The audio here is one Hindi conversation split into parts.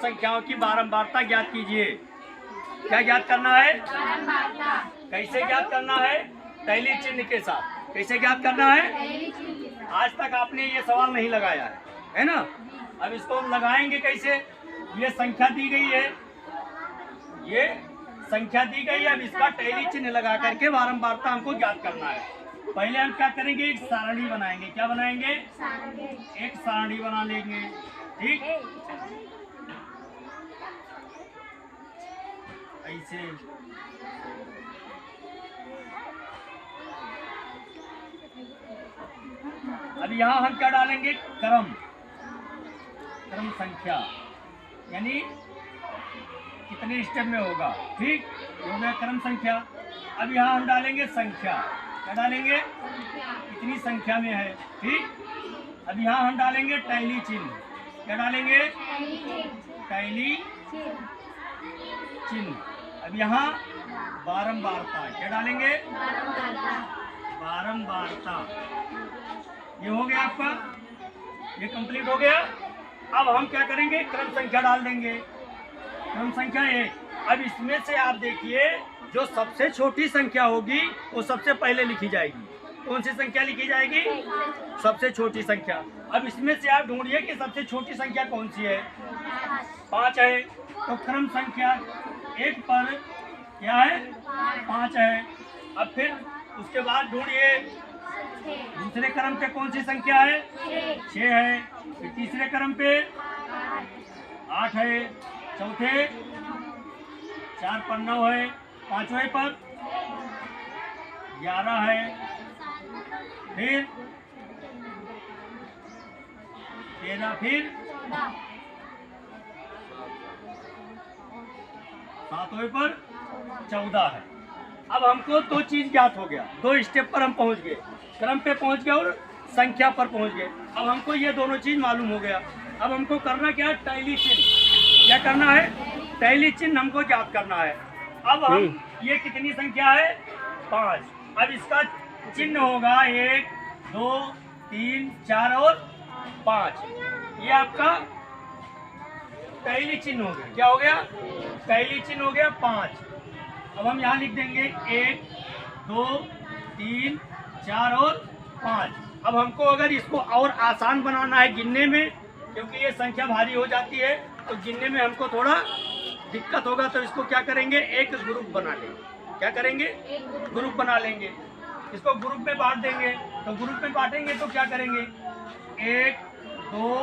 संख्याओं की बारंबारता ज्ञात कीजिए। क्या ज्ञात करना है? कैसे ज्ञात करना है? टैली चिन्ह के साथ। कैसे ज्ञात करना है? आज तक आपने ये सवाल नहीं लगाया है ना? अब इसको हम लगाएंगे कैसे? ये संख्या दी गई है, ये संख्या दी गई है। अब इसका टैली चिन्ह लगा करके बारंबारता हमको ज्ञात करना है। पहले हम क्या करेंगे? एक सारणी बनाएंगे। क्या बनाएंगे? एक सारणी बना लेंगे। ठीक, ऐसे अब यहाँ हम क्या डालेंगे? क्रम संख्या, यानी कितने स्टेप में होगा। ठीक, हो गया क्रम संख्या। अब यहाँ हम डालेंगे संख्या। क्या डालेंगे? कितनी संख्या में है। ठीक, अब यहाँ हम डालेंगे टैली चिन्ह। क्या डालेंगे? टैली चिन्ह। अब यहाँ बारंबारता। क्या डालेंगे? बारंबारता। ये हो गया आपका, ये कंप्लीट हो गया। अब हम क्या करेंगे? क्रम संख्या डाल देंगे। क्रम संख्या 1। अब इसमें से आप देखिए, जो सबसे छोटी संख्या होगी वो सबसे पहले लिखी जाएगी। कौन सी संख्या लिखी जाएगी? सबसे छोटी संख्या। अब इसमें से आप ढूंढिए कि सबसे छोटी संख्या कौन सी है। 5 है, तो क्रम संख्या 1 पर क्या है? 5 है। अब फिर उसके बाद ढूंढिए दूसरे क्रम पे कौन सी संख्या है? 6 है। फिर तीसरे क्रम पे 8 है। चौथे 4 पर 9 है। पांचवें पर 11 है। फिर 13, फिर 7वें पर 14 है। अब हमको दो चीज ज्ञात हो गया, 2 स्टेप पर हम पहुंच गए, क्रम पे पहुंच गए और संख्या पर पहुंच गए। अब हमको ये दोनों चीज मालूम हो गया। अब हमको करना क्या है? टैली चिन्ह। क्या करना है? टैली चिन्ह हमको ज्ञात करना है। अब हम ये कितनी संख्या है? 5। अब इसका चिन्ह होगा 1, 2, 3, 4 और 5। ये आपका टैली चिन्ह हो गया। क्या हो गया? टैली चिन्ह हो गया 5। अब हम यहाँ लिख देंगे 1, 2, 3, 4 और 5। अब हमको अगर इसको और आसान बनाना है गिनने में, क्योंकि ये संख्या भारी हो जाती है तो गिनने में हमको थोड़ा दिक्कत होगा, तो इसको क्या करेंगे? एक ग्रुप बना लेंगे। क्या करेंगे? ग्रुप बना लेंगे। इसको ग्रुप में बांट देंगे। तो ग्रुप में बांटेंगे तो क्या करेंगे? 1, 2,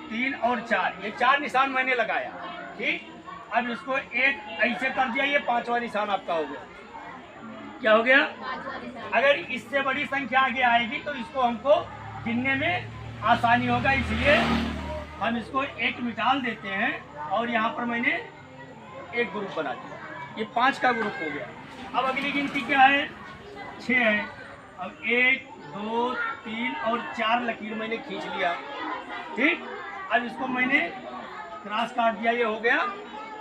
3 और 4, ये 4 निशान मैंने लगाया। ठीक, अब इसको एक ऐसे कर दिया, ये 5वां निशान आपका हो गया। क्या हो गया? अगर इससे बड़ी संख्या आगे आएगी तो इसको हमको गिनने में आसानी होगा, इसलिए हम इसको एक मिटाल देते हैं और यहाँ पर मैंने एक ग्रुप बना दिया। ये 5 का ग्रुप हो गया। अब अगली गिनती क्या है? 6 है। अब 1, 2, 3 और 4 लकीर मैंने खींच लिया। ठीक, अब इसको मैंने क्रॉस काट दिया, ये हो गया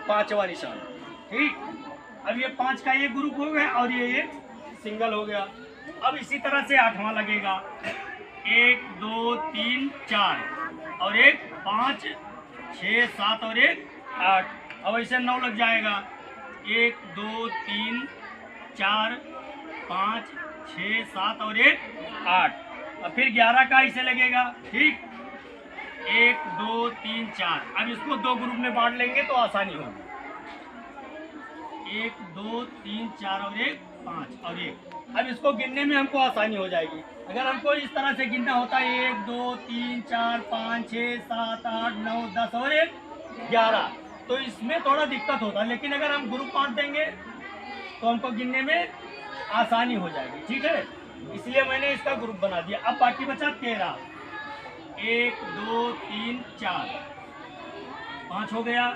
5वां निशान। ठीक, अब ये 5 का एक ग्रुप हो गया और ये एक सिंगल हो गया। अब इसी तरह से 8वां लगेगा। 1, 2, 3, 4 और एक 5, 6, 7 और एक 8। अब ऐसे 9 लग जाएगा। 1, 2, 3, 4, 5, 6, 7 और एक 8। अब फिर 11 का ऐसे लगेगा। ठीक, 1, 2, 3, 4। अब इसको 2 ग्रुप में बांट लेंगे तो आसानी होगी। 1, 2, 3, 4 और एक 5 और 1। अब इसको गिनने में हमको आसानी हो जाएगी। अगर हमको इस तरह से गिनना होता है 1, 2, 3, 4, 5, 6, 7, 8, 9, 10 और एक 11, तो इसमें थोड़ा दिक्कत होता है। लेकिन अगर हम ग्रुप बांट देंगे तो हमको गिनने में आसानी हो जाएगी। ठीक है, इसलिए मैंने इसका ग्रुप बना दिया। अब बाकी बचा 13। 1, 2, 3, 4, 5 हो गया।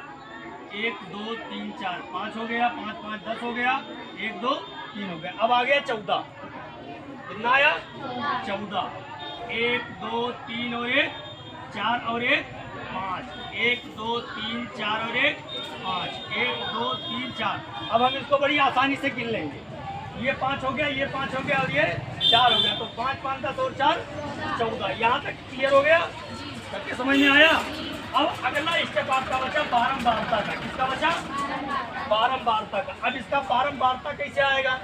1, 2, 3, 4, 5 हो गया। 5, 5, 10 हो गया। 1, 2, 3 हो गया। अब आ गया 14। कितना आया? 14। 1, 2, 3 और एक 4 और एक 5। 1, 2, 3, 4 और एक 5। 1, 2, 3, 4। अब हम इसको बड़ी आसानी से गिन लेंगे। ये 5 हो गया, ये 5 हो गया और ये 4 हो गया। तो 5, 5, 10 और 4, 14। यहाँ तक क्लियर हो गया? सबके समझ में आया? अब अगला स्टेप आपका बचा बारंबारता का। किसका बचा? बारंबारता का। अब इसका बारंबारता कैसे आएगा?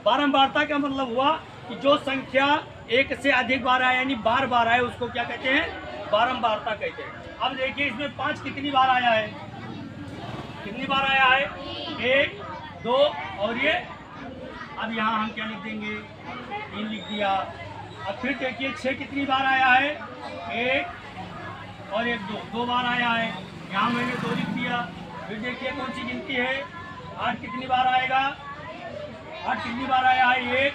बारंबारता का मतलब हुआ कि जो संख्या एक से अधिक बार आए यानी बार बार आए उसको क्या कहते हैं? बारंबारता कहते हैं। अब देखिए इसमें 5 कितनी बार आया है? कितनी बार आया है? 1 2 और ये। अब यहाँ हम क्या लिख देंगे? 3 लिख दिया। अब फिर देखिए 6 कितनी बार आया है? 1 और 1 2 बार आया है। यहाँ मैंने 2 लिख दिया। फिर देखिए कौन सी गिनती है? 8 कितनी बार आएगा? 8 कितनी बार आया है? 1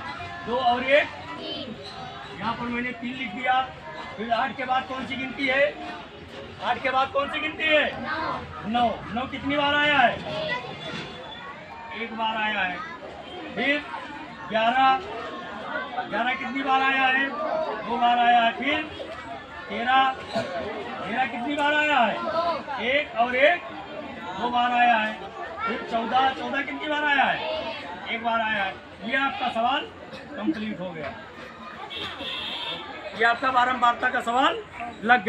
2 और 1। यहाँ पर मैंने 3 लिख दिया। फिर 8 के बाद कौन सी गिनती है? 8 के बाद कौन सी गिनती है? 9 कितनी बार आया है? 1 बार आया है। फिर 11 कितनी बार आया है? 2 बार आया है। फिर 13 कितनी बार आया है? 1 और 1 2 बार आया है। फिर 14 कितनी बार आया है? 1 बार आया है। ये आपका सवाल कंप्लीट हो गया। ये आपका बारंबारता का सवाल लग गया।